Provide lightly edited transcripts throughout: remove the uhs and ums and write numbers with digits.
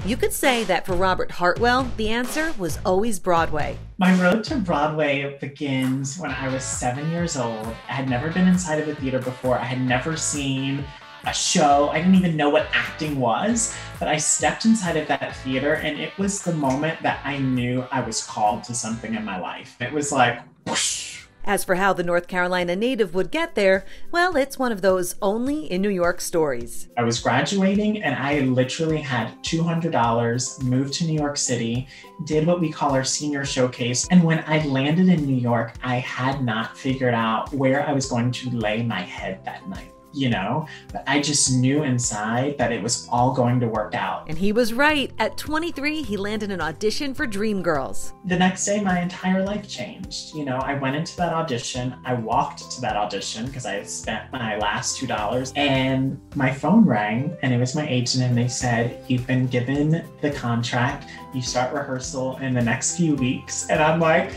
You could say that for Robert Hartwell, the answer was always Broadway. My road to Broadway begins when I was 7 years old. I had never been inside of a theater before. I had never seen a show. I didn't even know what acting was, but I stepped inside of that theater and it was the moment that I knew I was called to something in my life. It was like, whoosh. As for how the North Carolina native would get there, well, it's one of those only in New York stories. I was graduating and I literally had $200, moved to New York City, did what we call our senior showcase. And when I landed in New York, I had not figured out where I was going to lay my head that night. But I just knew inside that it was all going to work out. And he was right. At 23, he landed an audition for Dreamgirls. The next day, my entire life changed. I went into that audition. I walked to that audition because I had spent my last $2 and my phone rang and it was my agent and they said, "You've been given the contract. You start rehearsal in the next few weeks." And I'm like,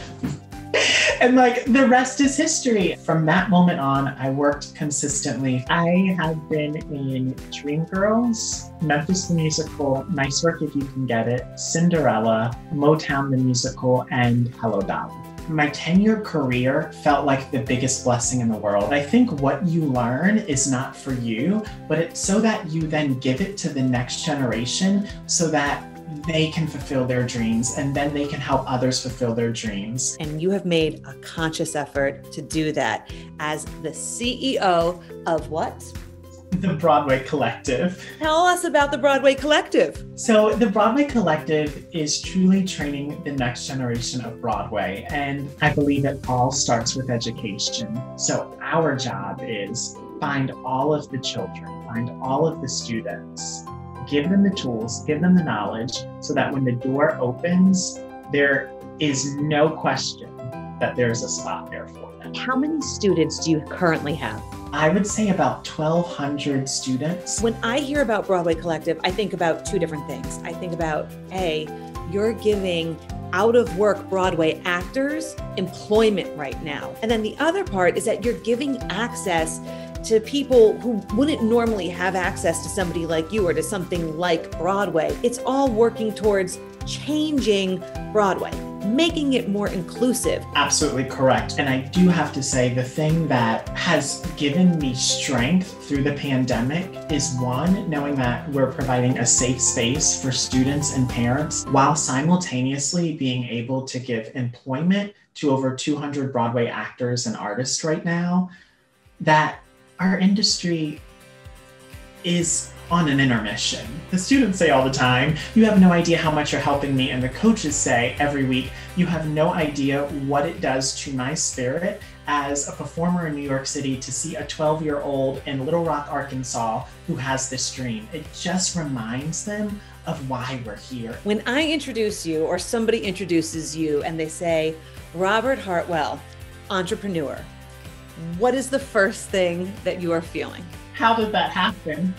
and the rest is history. From that moment on, I worked consistently. I have been in Dreamgirls, Memphis the Musical, Nice Work If You Can Get It, Cinderella, Motown the Musical, and Hello Dolly. My 10-year career felt like the biggest blessing in the world. I think what you learn is not for you, but it's so that you then give it to the next generation so that they can fulfill their dreams and then they can help others fulfill their dreams. And you have made a conscious effort to do that as the CEO of what? The Broadway Collective. Tell us about the Broadway Collective. So the Broadway Collective is truly training the next generation of Broadway. And I believe it all starts with education. So our job is find all of the children, find all of the students, give them the tools, give them the knowledge so that when the door opens, there is no question that there's a spot there for them. How many students do you currently have? I would say about 1,200 students. When I hear about Broadway Collective, I think about two different things. I think about, A, you're giving out of work Broadway actors employment right now. And then the other part is that you're giving access to people who wouldn't normally have access to somebody like you or to something like Broadway. It's all working towards changing Broadway, making it more inclusive. Absolutely correct. And I do have to say the thing that has given me strength through the pandemic is one, knowing that we're providing a safe space for students and parents while simultaneously being able to give employment to over 200 Broadway actors and artists right now, that our industry is on an intermission. The students say all the time, "You have no idea how much you're helping me." And the coaches say every week, "You have no idea what it does to my spirit as a performer in New York City to see a 12-year-old in Little Rock, Arkansas who has this dream." It just reminds them of why we're here. When I introduce you or somebody introduces you and they say, "Robert Hartwell, entrepreneur," what is the first thing that you are feeling? How did that happen?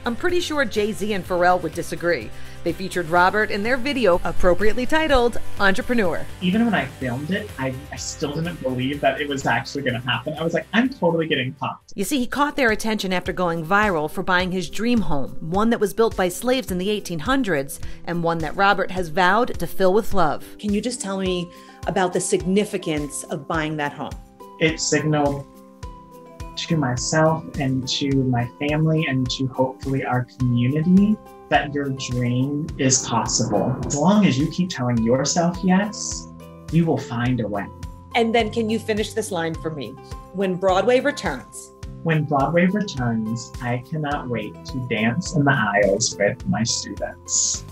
I'm pretty sure Jay-Z and Pharrell would disagree. They featured Robert in their video, appropriately titled Entrepreneur. Even when I filmed it, I still didn't believe that it was actually going to happen. I was like, I'm totally getting pumped. You see, he caught their attention after going viral for buying his dream home, one that was built by slaves in the 1800s, and one that Robert has vowed to fill with love. Can you just tell me about the significance of buying that home? It signaled to myself and to my family and to hopefully our community that your dream is possible. As long as you keep telling yourself yes, you will find a way. And then can you finish this line for me? When Broadway returns. When Broadway returns, I cannot wait to dance in the aisles with my students.